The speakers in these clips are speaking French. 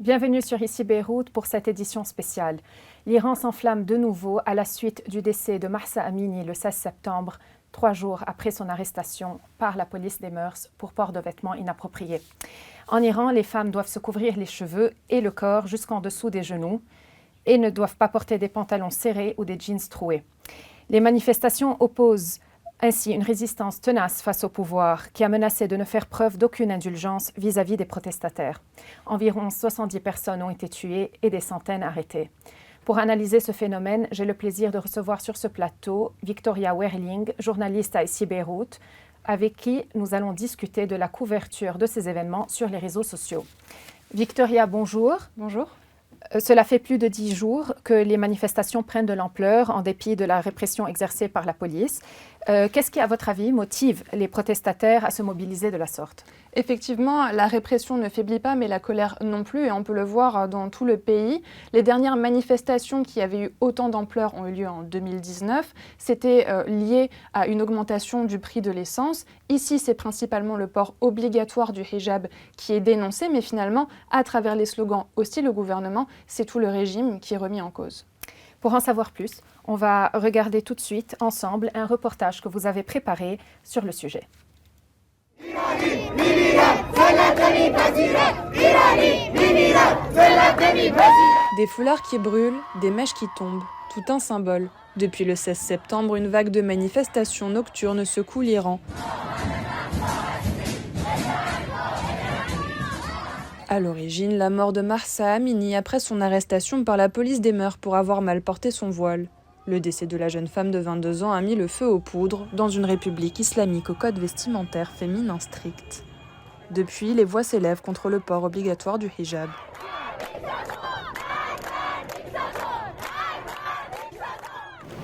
Bienvenue sur Ici Beyrouth pour cette édition spéciale. L'Iran s'enflamme de nouveau à la suite du décès de Mahsa Amini le 16 septembre, 3 jours après son arrestation par la police des mœurs pour port de vêtements inappropriés. En Iran, les femmes doivent se couvrir les cheveux et le corps jusqu'en dessous des genoux et ne doivent pas porter des pantalons serrés ou des jeans troués. Les manifestations opposent ainsi une résistance tenace face au pouvoir qui a menacé de ne faire preuve d'aucune indulgence vis-à-vis des protestataires. Environ 70 personnes ont été tuées et des centaines arrêtées. Pour analyser ce phénomène, j'ai le plaisir de recevoir sur ce plateau Victoria Werling, journaliste à Ici Beyrouth, avec qui nous allons discuter de la couverture de ces événements sur les réseaux sociaux. Victoria, bonjour. Bonjour. Cela fait plus de 10 jours que les manifestations prennent de l'ampleur en dépit de la répression exercée par la police. Qu'est-ce qui, à votre avis, motive les protestataires à se mobiliser de la sorte ? Effectivement, la répression ne faiblit pas, mais la colère non plus, et on peut le voir dans tout le pays. Les dernières manifestations qui avaient eu autant d'ampleur ont eu lieu en 2019. C'était lié à une augmentation du prix de l'essence. Ici, c'est principalement le port obligatoire du hijab qui est dénoncé, mais finalement, à travers les slogans hostiles au gouvernement, c'est tout le régime qui est remis en cause. Pour en savoir plus, on va regarder tout de suite ensemble un reportage que vous avez préparé sur le sujet. Des foulards qui brûlent, des mèches qui tombent, tout un symbole. Depuis le 16 septembre, une vague de manifestations nocturnes secoue l'Iran. À l'origine, la mort de Mahsa Amini après son arrestation par la police des mœurs pour avoir mal porté son voile. Le décès de la jeune femme de 22 ans a mis le feu aux poudres dans une république islamique au code vestimentaire féminin strict. Depuis, les voix s'élèvent contre le port obligatoire du hijab.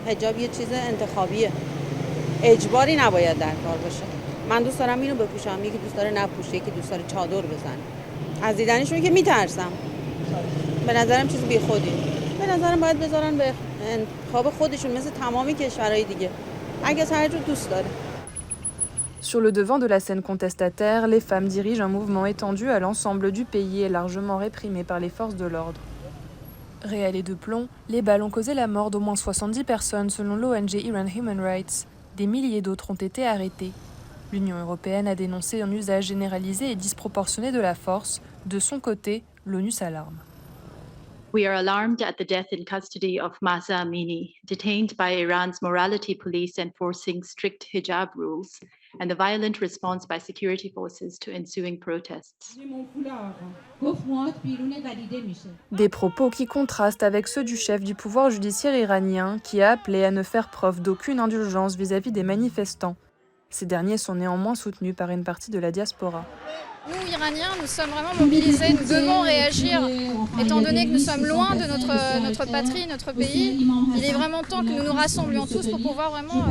حجاب یه چیز انتخابیه. اجباری نباید در کار باشه. من دوست دارم اینو بپوشم، یکی دوست داره نپوشه، یکی دوست داره چادر بزنه. از دیدنشون که میترسم. به نظرم چیز بیخودیه. به نظرم باید بذارن به انتخاب خودشون مثل تمامی کشورهای دیگه. اگه هر جو دوست داره. Sur le devant de la scène contestataire, les femmes dirigent un mouvement étendu à l'ensemble du pays et largement réprimé par les forces de l'ordre. Réels et de plomb, les balles ont causé la mort d'au moins 70 personnes selon l'ONG Iran Human Rights. Des milliers d'autres ont été arrêtés. L'Union européenne a dénoncé un usage généralisé et disproportionné de la force. De son côté, l'ONU s'alarme. We are alarmed at the death in custody of Mahsa Amini, detained by Iran's morality police enforcing strict hijab rules, and the violent response by security forces to ensuing protests. Des propos qui contrastent avec ceux du chef du pouvoir judiciaire iranien qui a appelé à ne faire preuve d'aucune indulgence vis-à-vis des manifestants. Ces derniers sont néanmoins soutenus par une partie de la diaspora. Nous, Iraniens, nous sommes vraiment mobilisés, nous devons réagir, étant donné que nous sommes loin de notre patrie, notre pays. Il est vraiment temps que nous nous rassemblions tous pour pouvoir vraiment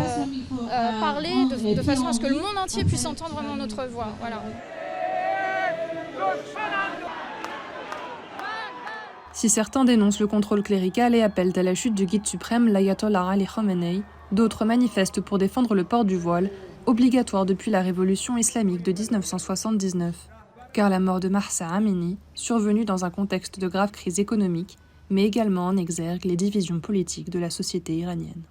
parler de façon à ce que le monde entier puisse entendre vraiment notre voix. Voilà. Si certains dénoncent le contrôle clérical et appellent à la chute du guide suprême, l'ayatollah Ali Khamenei, d'autres manifestent pour défendre le port du voile, obligatoire depuis la révolution islamique de 1979. Car la mort de Mahsa Amini, survenue dans un contexte de grave crise économique, met également en exergue les divisions politiques de la société iranienne.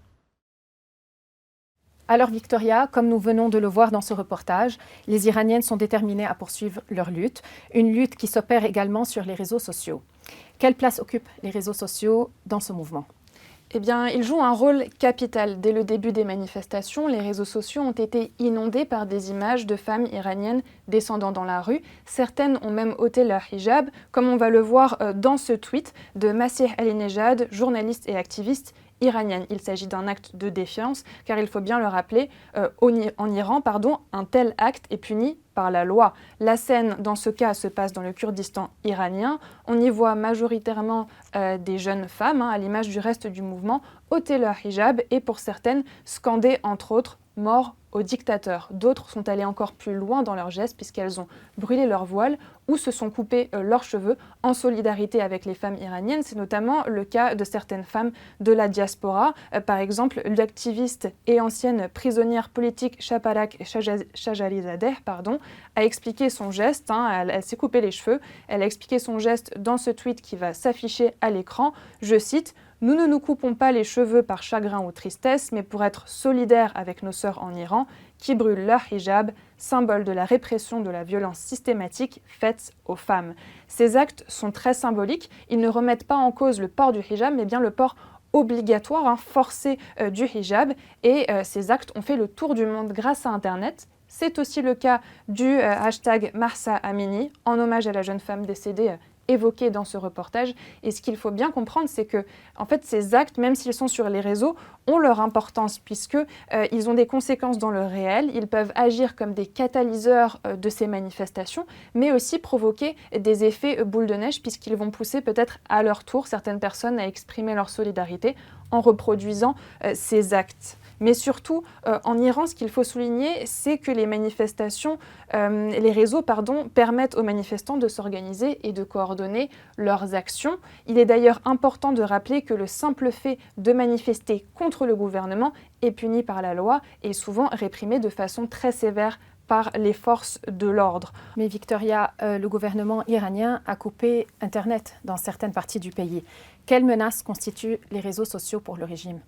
Alors Victoria, comme nous venons de le voir dans ce reportage, les Iraniennes sont déterminées à poursuivre leur lutte, une lutte qui s'opère également sur les réseaux sociaux. Quelle place occupent les réseaux sociaux dans ce mouvement ? Eh bien, ils jouent un rôle capital. Dès le début des manifestations, les réseaux sociaux ont été inondés par des images de femmes iraniennes descendant dans la rue. Certaines ont même ôté leur hijab, comme on va le voir dans ce tweet de Masih Alinejad, journaliste et activiste iranienne. Il s'agit d'un acte de défiance, car il faut bien le rappeler, en Iran, un tel acte est puni par la loi. La scène, dans ce cas, se passe dans le Kurdistan iranien. On y voit majoritairement des jeunes femmes, à l'image du reste du mouvement, ôter leur hijab et pour certaines scander entre autres « mort au dictateur. D'autres sont allées encore plus loin dans leurs gestes puisqu'elles ont brûlé leur voile ou se sont coupées leurs cheveux en solidarité avec les femmes iraniennes. C'est notamment le cas de certaines femmes de la diaspora. Par exemple, l'activiste et ancienne prisonnière politique Shaparak Shajarizadeh a expliqué son geste. Elle s'est coupé les cheveux. Elle a expliqué son geste dans ce tweet qui va s'afficher à l'écran. Je cite: « Nous ne nous coupons pas les cheveux par chagrin ou tristesse, mais pour être solidaires avec nos sœurs en Iran qui brûlent leur hijab, symbole de la répression de la violence systématique faite aux femmes. » Ces actes sont très symboliques. Ils ne remettent pas en cause le port du hijab, mais bien le port obligatoire, forcé du hijab. Et ces actes ont fait le tour du monde grâce à Internet. C'est aussi le cas du hashtag Mahsa Amini, en hommage à la jeune femme décédée évoquée dans ce reportage. Et ce qu'il faut bien comprendre, c'est que en fait, ces actes, même s'ils sont sur les réseaux, ont leur importance puisqu'ils ont des conséquences dans le réel. Ils peuvent agir comme des catalyseurs de ces manifestations, mais aussi provoquer des effets boule de neige puisqu'ils vont pousser peut-être à leur tour certaines personnes à exprimer leur solidarité en reproduisant ces actes. Mais surtout, en Iran, ce qu'il faut souligner, c'est que les manifestations, les réseaux, permettent aux manifestants de s'organiser et de coordonner leurs actions. Il est d'ailleurs important de rappeler que le simple fait de manifester contre le gouvernement est puni par la loi et souvent réprimé de façon très sévère par les forces de l'ordre. Mais Victoria, le gouvernement iranien a coupé Internet dans certaines parties du pays. Quelle menace constituent les réseaux sociaux pour le régime ?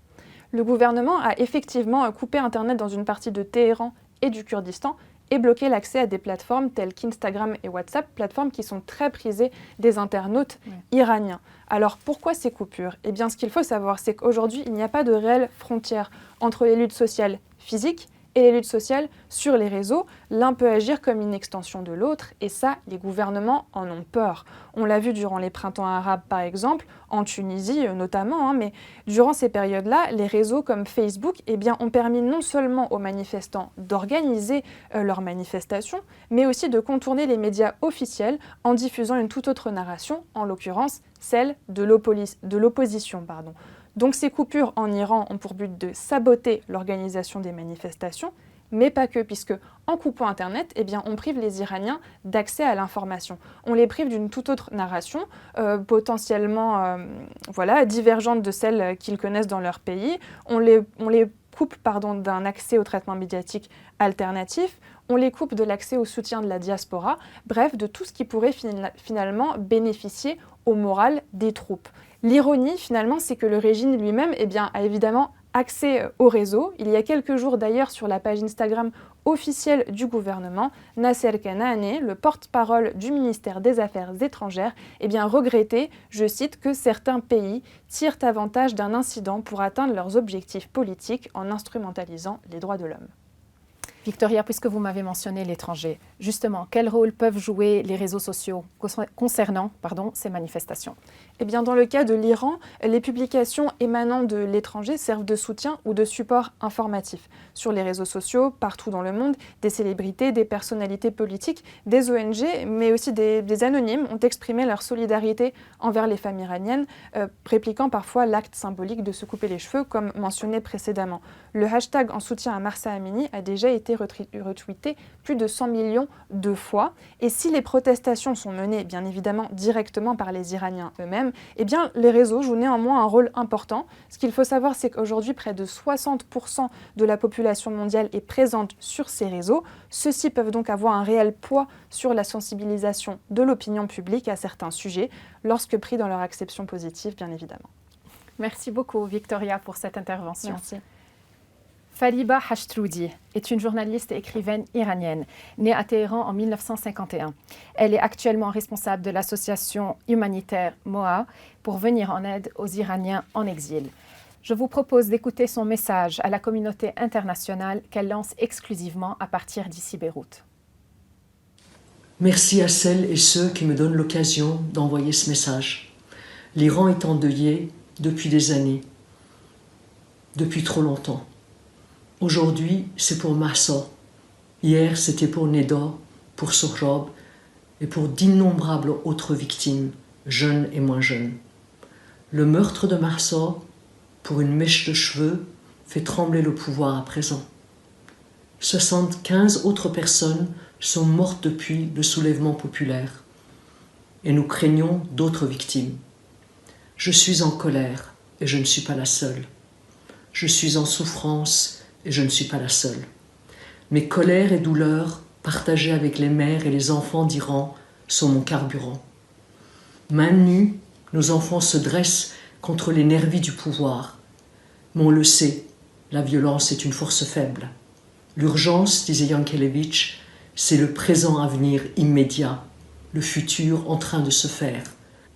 Le gouvernement a effectivement coupé Internet dans une partie de Téhéran et du Kurdistan et bloqué l'accès à des plateformes telles qu'Instagram et WhatsApp, plateformes qui sont très prisées des internautes iraniens. Alors pourquoi ces coupures ? Eh bien, ce qu'il faut savoir, c'est qu'aujourd'hui, il n'y a pas de réelle frontière entre les luttes sociales physiques et les luttes sociales sur les réseaux. L'un peut agir comme une extension de l'autre, et ça, les gouvernements en ont peur. On l'a vu durant les printemps arabes, par exemple, en Tunisie notamment, mais durant ces périodes-là, les réseaux comme Facebook ont permis non seulement aux manifestants d'organiser leurs manifestations, mais aussi de contourner les médias officiels en diffusant une toute autre narration, en l'occurrence celle de l'opposition. Donc ces coupures en Iran ont pour but de saboter l'organisation des manifestations, mais pas que, puisque en coupant Internet, on prive les Iraniens d'accès à l'information. On les prive d'une toute autre narration, potentiellement divergente de celle qu'ils connaissent dans leur pays. On les coupe d'un accès au traitement médiatique alternatif. On les coupe de l'accès au soutien de la diaspora, bref, de tout ce qui pourrait finalement bénéficier au moral des troupes. L'ironie, finalement, c'est que le régime lui-même a évidemment accès au réseau. Il y a quelques jours d'ailleurs, sur la page Instagram officielle du gouvernement, Nasser Kanane, le porte-parole du ministère des Affaires étrangères, regrettait, je cite, que certains pays tirent avantage d'un incident pour atteindre leurs objectifs politiques en instrumentalisant les droits de l'homme. Victoria, puisque vous m'avez mentionné l'étranger, justement, quel rôle peuvent jouer les réseaux sociaux concernant ces manifestations ? Dans le cas de l'Iran, les publications émanant de l'étranger servent de soutien ou de support informatif. Sur les réseaux sociaux, partout dans le monde, des célébrités, des personnalités politiques, des ONG, mais aussi des anonymes ont exprimé leur solidarité envers les femmes iraniennes, répliquant parfois l'acte symbolique de se couper les cheveux, comme mentionné précédemment. Le hashtag en soutien à Mahsa Amini a déjà été retweeté plus de 100 millions de fois. Et si les protestations sont menées, bien évidemment, directement par les Iraniens eux-mêmes, les réseaux jouent néanmoins un rôle important. Ce qu'il faut savoir, c'est qu'aujourd'hui, près de 60% de la population mondiale est présente sur ces réseaux. Ceux-ci peuvent donc avoir un réel poids sur la sensibilisation de l'opinion publique à certains sujets, lorsque pris dans leur acception positive, bien évidemment. Merci beaucoup, Victoria, pour cette intervention. Merci. Fariba Hashtroudi est une journaliste et écrivaine iranienne, née à Téhéran en 1951. Elle est actuellement responsable de l'association humanitaire MOA pour venir en aide aux Iraniens en exil. Je vous propose d'écouter son message à la communauté internationale qu'elle lance exclusivement à partir d'ici Beyrouth. Merci à celles et ceux qui me donnent l'occasion d'envoyer ce message. L'Iran est endeuillé depuis des années, depuis trop longtemps. Aujourd'hui, c'est pour Mahsa. Hier, c'était pour Neda, pour Sohrab et pour d'innombrables autres victimes, jeunes et moins jeunes. Le meurtre de Mahsa, pour une mèche de cheveux, fait trembler le pouvoir à présent. 75 autres personnes sont mortes depuis le soulèvement populaire et nous craignons d'autres victimes. Je suis en colère et je ne suis pas la seule. Je suis en souffrance et je ne suis pas la seule. Mes colères et douleurs, partagées avec les mères et les enfants d'Iran, sont mon carburant. Mains nues, nos enfants se dressent contre les nervis du pouvoir. Mais on le sait, la violence est une force faible. L'urgence, disait Yankelevitch, c'est le présent à venir immédiat, le futur en train de se faire.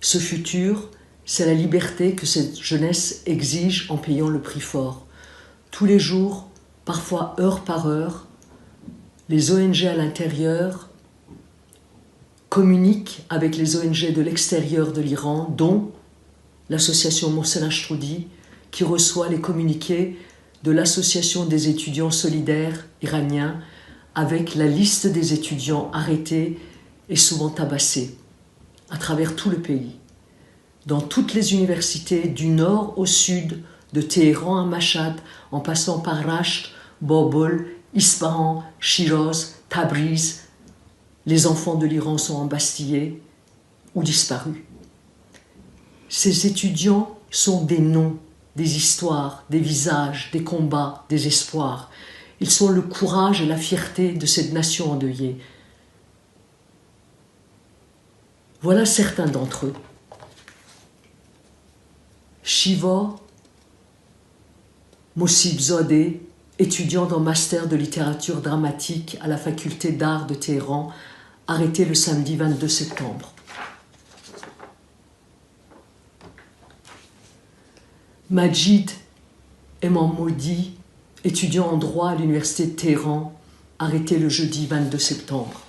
Ce futur, c'est la liberté que cette jeunesse exige en payant le prix fort. Tous les jours, parfois heure par heure, les ONG à l'intérieur communiquent avec les ONG de l'extérieur de l'Iran, dont l'association Mohsen Ashroudi, qui reçoit les communiqués de l'association des étudiants solidaires iraniens avec la liste des étudiants arrêtés et souvent tabassés à travers tout le pays. Dans toutes les universités du nord au sud, de Téhéran à Mashhad, en passant par Rasht, Bobol, Ispahan, Shiraz, Tabriz, les enfants de l'Iran sont embastillés ou disparus. Ces étudiants sont des noms, des histoires, des visages, des combats, des espoirs. Ils sont le courage et la fierté de cette nation endeuillée. Voilà certains d'entre eux. Shiva Mosibzadeh, étudiante en master de littérature dramatique à la faculté d'art de Téhéran, arrêtée le samedi 22 septembre. Majid Emammoudi, étudiant en droit à l'université de Téhéran, arrêté le jeudi 22 septembre.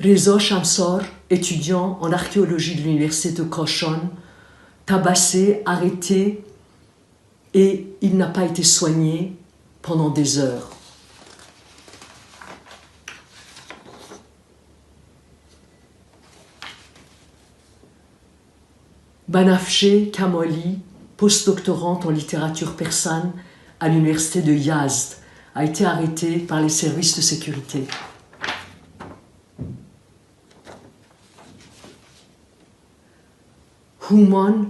Reza Shamsar, étudiant en archéologie de l'université de Koshan, tabassé, arrêté, et il n'a pas été soigné pendant des heures. Banafsheh Kamoli, postdoctorante en littérature persane à l'université de Yazd, a été arrêtée par les services de sécurité. Houman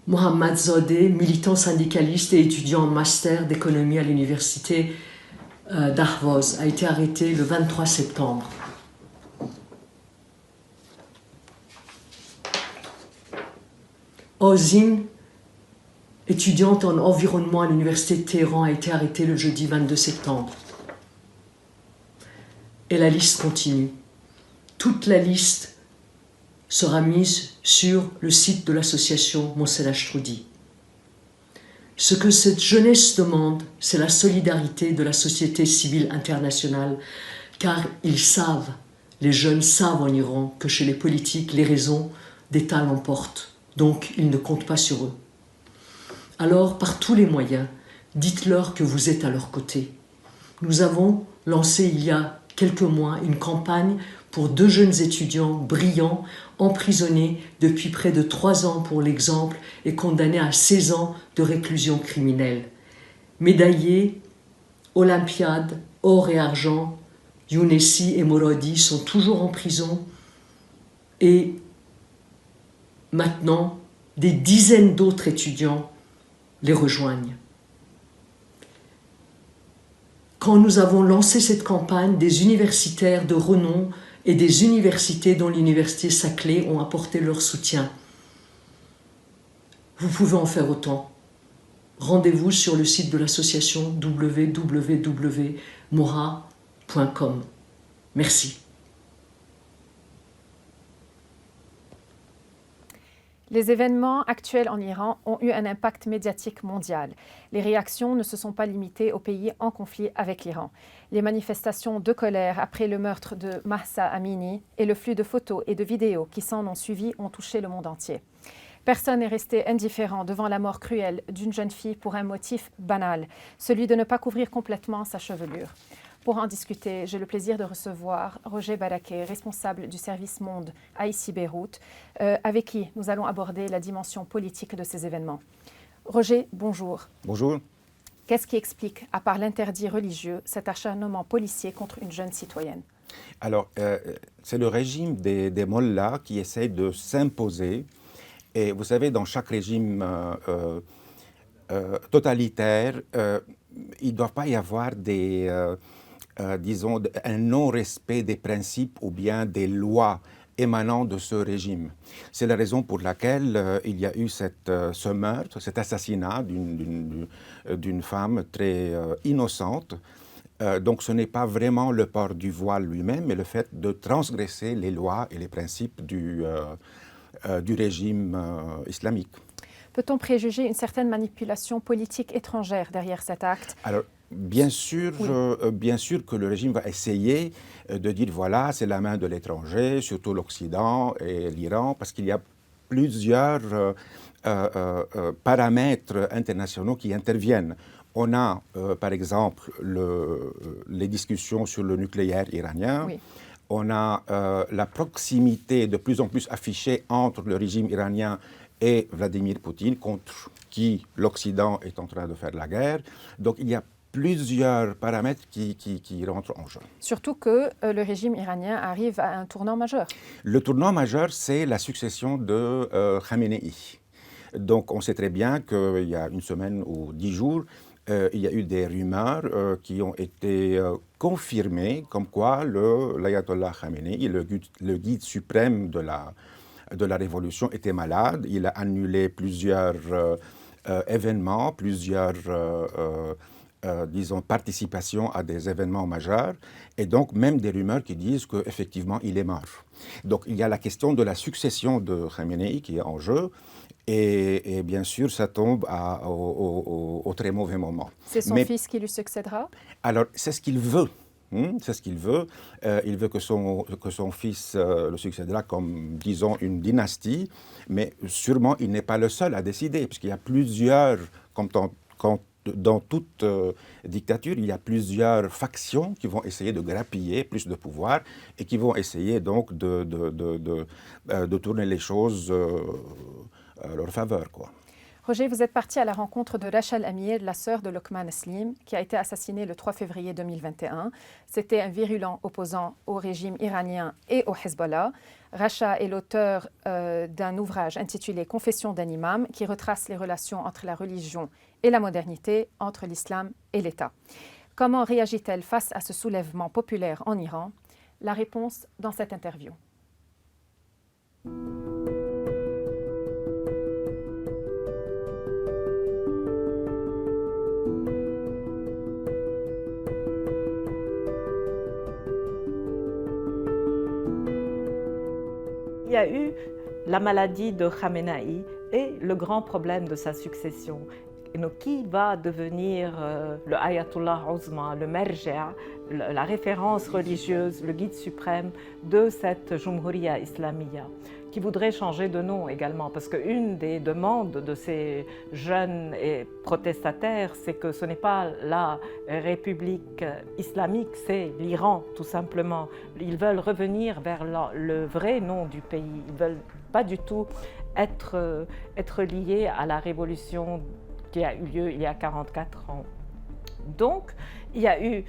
Mohammadzadeh, militant syndicaliste et étudiant en master d'économie à l'université d'Ahvaz, a été arrêté le 23 septembre. Ozin, étudiante en environnement à l'université de Téhéran, a été arrêtée le jeudi 22 septembre. Et la liste continue. Toute la liste sera mise sur le site de l'association Mohsen Ashroudi. Ce que cette jeunesse demande, c'est la solidarité de la société civile internationale, car ils savent, les jeunes savent en Iran que chez les politiques, les raisons d'État l'emportent, donc ils ne comptent pas sur eux. Alors, par tous les moyens, dites-leur que vous êtes à leur côté. Nous avons lancé il y a quelques mois une campagne pour 2 jeunes étudiants brillants, emprisonnés depuis près de 3 ans pour l'exemple et condamnés à 16 ans de réclusion criminelle. Médaillés, Olympiade, or et argent, Younessi et Moradi sont toujours en prison et maintenant, des dizaines d'autres étudiants les rejoignent. Quand nous avons lancé cette campagne, des universitaires de renom et des universités dont l'université Saclay ont apporté leur soutien. Vous pouvez en faire autant. Rendez-vous sur le site de l'association www.moha.com. Merci. Les événements actuels en Iran ont eu un impact médiatique mondial. Les réactions ne se sont pas limitées aux pays en conflit avec l'Iran. Les manifestations de colère après le meurtre de Mahsa Amini et le flux de photos et de vidéos qui s'en ont suivi ont touché le monde entier. Personne n'est resté indifférent devant la mort cruelle d'une jeune fille pour un motif banal, celui de ne pas couvrir complètement sa chevelure. Pour en discuter, j'ai le plaisir de recevoir Roger Baraké, responsable du service Monde à ICI Beyrouth, avec qui nous allons aborder la dimension politique de ces événements. Roger, bonjour. Bonjour. Qu'est-ce qui explique, à part l'interdit religieux, cet acharnement policier contre une jeune citoyenne? Alors, c'est le régime des mollahs qui essaie de s'imposer. Et vous savez, dans chaque régime totalitaire, il ne doit pas y avoir disons, un non-respect des principes ou bien des lois émanant de ce régime. C'est la raison pour laquelle il y a eu ce meurtre, cet assassinat d'une femme très innocente. Donc ce n'est pas vraiment le port du voile lui-même, mais le fait de transgresser les lois et les principes du régime islamique. Peut-on préjuger une certaine manipulation politique étrangère derrière cet acte? Alors, bien sûr, oui. Bien sûr que le régime va essayer de dire voilà, c'est la main de l'étranger, surtout l'Occident et l'Iran, parce qu'il y a plusieurs paramètres internationaux qui interviennent. On a, par exemple, les discussions sur le nucléaire iranien. Oui. On a la proximité de plus en plus affichée entre le régime iranien et Vladimir Poutine, contre qui l'Occident est en train de faire la guerre. Donc il y a plusieurs paramètres qui rentrent en jeu. Surtout que le régime iranien arrive à un tournant majeur. Le tournant majeur, c'est la succession de Khamenei. Donc on sait très bien qu'il y a une semaine ou 10 jours, il y a eu des rumeurs qui ont été confirmées, comme quoi l'ayatollah Khamenei, le guide suprême de la révolution, était malade. Il a annulé plusieurs événements, plusieurs disons, participations à des événements majeurs, et donc même des rumeurs qui disent qu'effectivement il est mort. Donc il y a la question de la succession de Khamenei qui est en jeu, et bien sûr ça tombe au très mauvais moment. C'est son fils qui lui succédera? Alors c'est ce qu'il veut. C'est ce qu'il veut. Il veut que son fils le succédera comme, disons, une dynastie, mais sûrement il n'est pas le seul à décider, puisqu'il y a plusieurs, dans toute dictature, il y a plusieurs factions qui vont essayer de grappiller plus de pouvoir et qui vont essayer donc de tourner les choses à leur faveur, quoi. Roger, vous êtes parti à la rencontre de Rasha Al-Amir, la sœur de Lokman Slim, qui a été assassinée le 3 février 2021. C'était un virulent opposant au régime iranien et au Hezbollah. Rasha est l'auteur d'un ouvrage intitulé « Confession d'un imam » qui retrace les relations entre la religion et la modernité, entre l'islam et l'État. Comment réagit-elle face à ce soulèvement populaire en Iran? La réponse dans cette interview. Il y a eu la maladie de Khamenei et le grand problème de sa succession. Donc, qui va devenir le Ayatollah Uzma, le Merja, la référence religieuse, le guide suprême de cette Jumhuriya Islamiyya, qui voudrait changer de nom également, parce qu'une des demandes de ces jeunes et protestataires, c'est que ce n'est pas la République islamique, c'est l'Iran, tout simplement. Ils veulent revenir vers le vrai nom du pays. Ils ne veulent pas du tout être liés à la révolution qui a eu lieu il y a 44 ans. Donc, il y a eu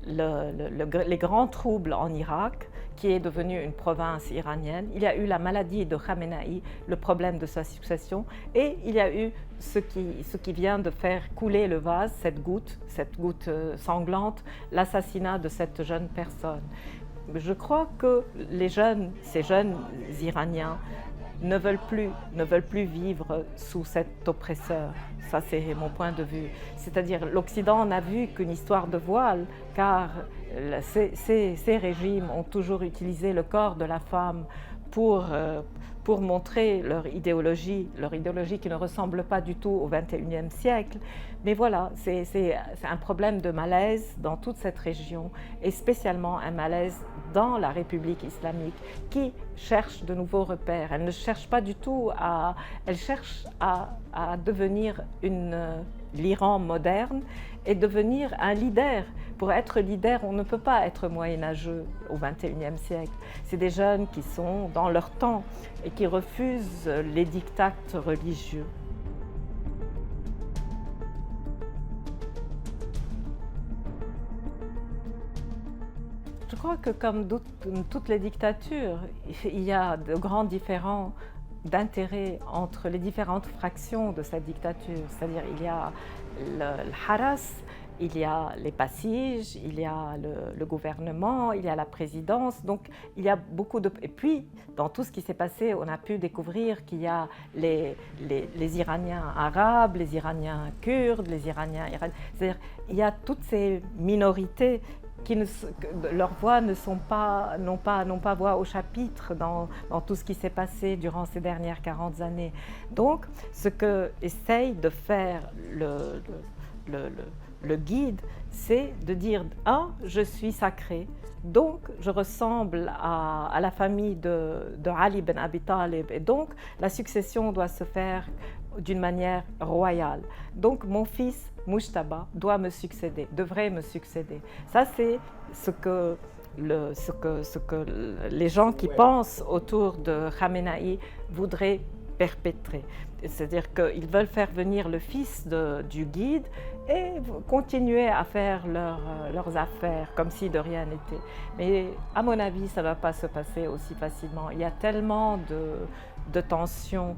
les grands troubles en Irak, qui est devenu une province iranienne. Il y a eu la maladie de Khamenei, le problème de sa succession, et il y a eu ce qui vient de faire couler le vase, cette goutte sanglante, l'assassinat de cette jeune personne. Je crois que ces jeunes Iraniens, ne veulent plus vivre sous cet oppresseur. Ça, c'est mon point de vue. C'est-à-dire, l'Occident n'a vu qu'une histoire de voile, car ces régimes ont toujours utilisé le corps de la femme pour montrer leur idéologie qui ne ressemble pas du tout au XXIe siècle. Mais voilà, c'est un problème de malaise dans toute cette région, et spécialement un malaise dans la République islamique, qui cherche de nouveaux repères. Elle ne cherche pas du tout elle cherche à devenir l'Iran moderne et devenir un leader. Pour être leader, on ne peut pas être moyenâgeux au XXIe siècle. C'est des jeunes qui sont dans leur temps et qui refusent les diktats religieux. crois que comme toutes les dictatures, il y a de grands différends d'intérêt entre les différentes fractions de cette dictature. C'est-à-dire il y a le Haras, il y a les Bassiges, il y a le gouvernement, il y a la présidence. Donc il y a beaucoup de... Et puis, dans tout ce qui s'est passé, on a pu découvrir qu'il y a les Iraniens arabes, les Iraniens kurdes, les Iraniens iraniens. C'est-à-dire il y a toutes ces minorités qui leurs voix n'ont pas voix au chapitre dans tout ce qui s'est passé durant ces dernières 40 années. Donc, ce que essaye de faire le guide, c'est de dire je suis sacré, donc je ressemble à la famille de Ali ben Abi Talib, et donc la succession doit se faire d'une manière royale. Donc mon fils Mujtaba devrait me succéder. Ça, c'est ce que les gens qui pensent autour de Khamenei voudraient perpétrer. C'est-à-dire qu'ils veulent faire venir le fils du guide et continuer à faire leurs affaires comme si de rien n'était. Mais à mon avis, ça ne va pas se passer aussi facilement. Il y a tellement de tensions.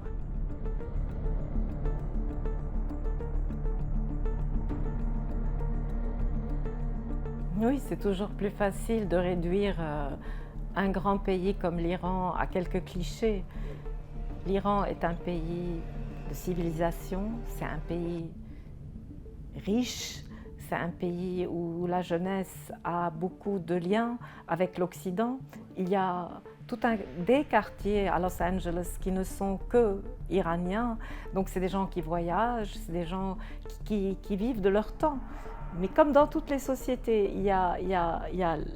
Oui, c'est toujours plus facile de réduire un grand pays comme l'Iran à quelques clichés. L'Iran est un pays de civilisation, c'est un pays riche, c'est un pays où la jeunesse a beaucoup de liens avec l'Occident. Il y a des quartiers à Los Angeles qui ne sont que iraniens, donc c'est des gens qui voyagent, c'est des gens qui vivent de leur temps. Mais comme dans toutes les sociétés, il y a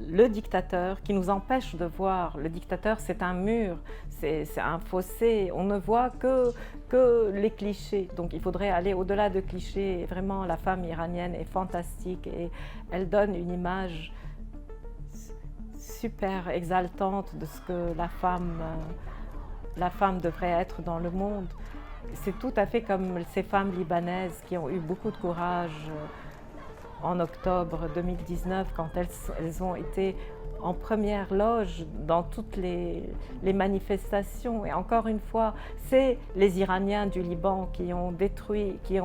le dictateur qui nous empêche de voir. Le dictateur, c'est un mur, c'est un fossé. On ne voit que les clichés. Donc il faudrait aller au-delà de clichés. Vraiment, la femme iranienne est fantastique et elle donne une image super exaltante de ce que la femme devrait être dans le monde. C'est tout à fait comme ces femmes libanaises qui ont eu beaucoup de courage en octobre 2019, quand elles ont été en première loge dans toutes les manifestations. Et encore une fois, c'est les Iraniens du Liban qui ont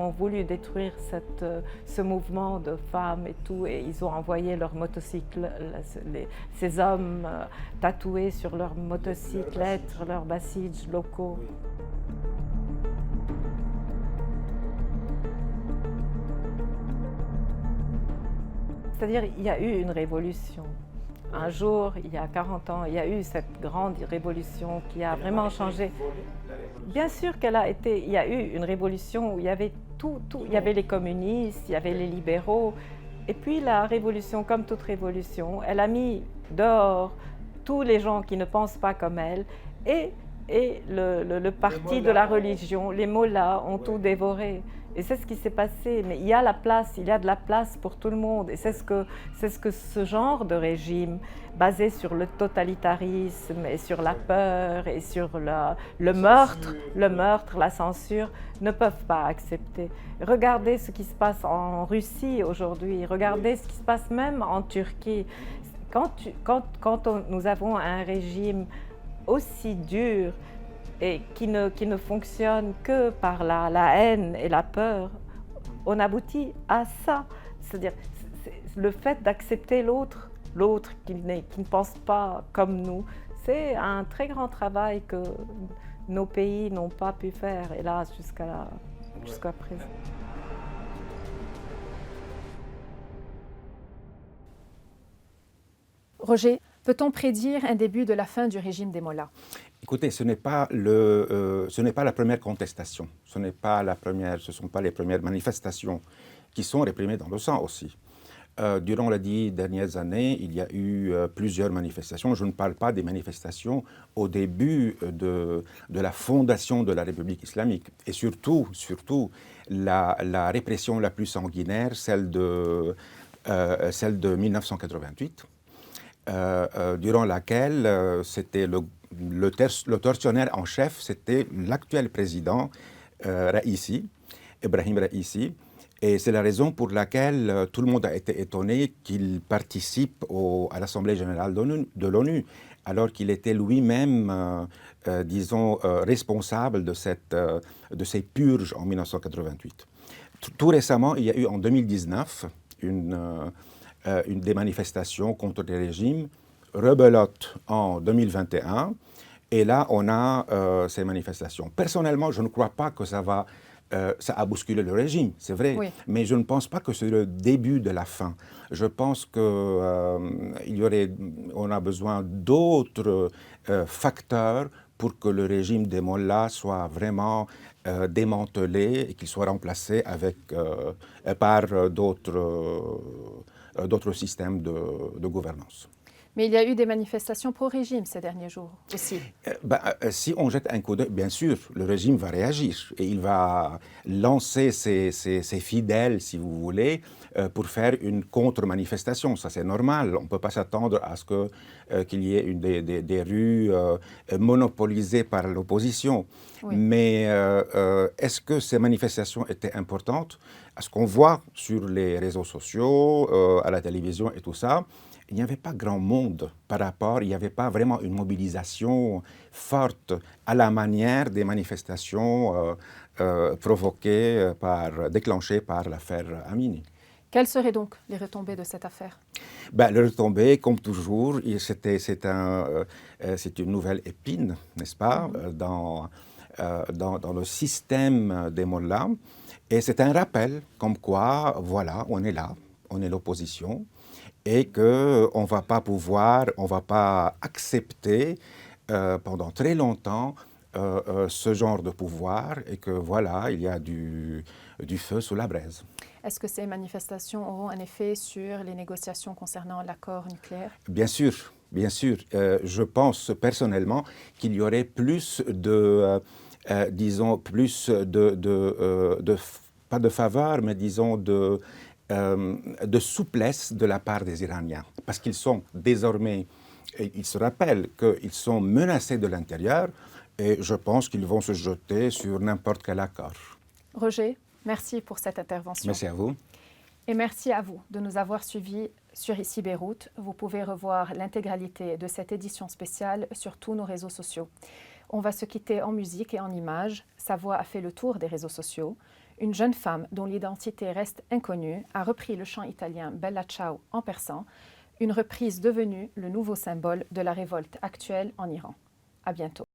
voulu détruire ce mouvement de femmes et tout. Et ils ont envoyé leurs motocycles, ces hommes tatoués sur leurs motocycles, être leurs bassiges locaux. C'est-à-dire il y a eu une révolution. Un jour, il y a 40 ans, il y a eu cette grande révolution qui a vraiment changé. Bien sûr qu'il y a eu une révolution où il y avait tout. Il y avait les communistes, il y avait les libéraux. Et puis la révolution, comme toute révolution, elle a mis dehors tous les gens qui ne pensent pas comme elle. Et le parti de la religion, les mollahs ont tout dévoré. Et c'est ce qui s'est passé, mais il y a de la place pour tout le monde. Et c'est ce que ce genre de régime, basé sur le totalitarisme et sur la peur et sur le meurtre, la censure, ne peuvent pas accepter. Regardez ce qui se passe en Russie aujourd'hui, regardez ce qui se passe même en Turquie. Quand nous avons un régime aussi dur, et qui ne fonctionne que par la haine et la peur, on aboutit à ça. C'est-à-dire le fait d'accepter l'autre qui ne pense pas comme nous, c'est un très grand travail que nos pays n'ont pas pu faire, hélas, jusqu'à présent. Roger, peut-on prédire un début de la fin du régime des mollahs? Écoutez, ce n'est pas la première contestation, ce ne sont pas les premières manifestations qui sont réprimées dans le sang aussi. Durant les 10 dernières années, il y a eu plusieurs manifestations. Je ne parle pas des manifestations au début de la fondation de la République islamique. Et surtout la répression la plus sanguinaire, celle de 1988, durant laquelle c'était le tortionnaire en chef, c'était l'actuel président Raïssi, Ebrahim Raïssi, Et c'est la raison pour laquelle tout le monde a été étonné qu'il participe à l'Assemblée générale de l'ONU, alors qu'il était lui-même, disons, responsable de ces purges en 1988. Tout récemment, il y a eu en 2019 des manifestations contre les régimes, rebelote en 2021, et là on a ces manifestations. Personnellement, je ne crois pas que ça a bousculé le régime, c'est vrai, Oui. mais je ne pense pas que c'est le début de la fin. Je pense qu'on a besoin d'autres facteurs pour que le régime des mollahs soit vraiment démantelé et qu'il soit remplacé par d'autres systèmes de gouvernance. Mais il y a eu des manifestations pro-régime ces derniers jours aussi. Si on jette un coup d'œil, bien sûr, le régime va réagir et il va lancer ses fidèles, si vous voulez, pour faire une contre-manifestation. Ça, c'est normal. On ne peut pas s'attendre à ce qu'il y ait des rues monopolisées par l'opposition. Oui. Mais est-ce que ces manifestations étaient importantes? À ce qu'on voit sur les réseaux sociaux, à la télévision et tout ça, il n'y avait pas grand monde par rapport, il n'y avait pas vraiment une mobilisation forte à la manière des manifestations déclenchées par l'affaire Amini. Quelles seraient donc les retombées de cette affaire? Les retombées, comme toujours, c'est une nouvelle épine, n'est-ce pas, dans le système des mollahs. Et c'est un rappel comme quoi, voilà, on est là, on est l'opposition, et qu'on ne va pas accepter pendant très longtemps ce genre de pouvoir, et que voilà, il y a du feu sous la braise. Est-ce que ces manifestations auront un effet sur les négociations concernant l'accord nucléaire? Bien sûr, bien sûr. Je pense personnellement qu'il y aurait plus disons, plus pas de faveur, mais disons de souplesse de la part des Iraniens. Parce qu'ils sont désormais, ils se rappellent qu'ils sont menacés de l'intérieur, et je pense qu'ils vont se jeter sur n'importe quel accord. Roger, merci pour cette intervention. Merci à vous. Et merci à vous de nous avoir suivis sur Ici Beyrouth. Vous pouvez revoir l'intégralité de cette édition spéciale sur tous nos réseaux sociaux. On va se quitter en musique et en images. Sa voix a fait le tour des réseaux sociaux. Une jeune femme dont l'identité reste inconnue a repris le chant italien Bella Ciao en persan, une reprise devenue le nouveau symbole de la révolte actuelle en Iran. À bientôt.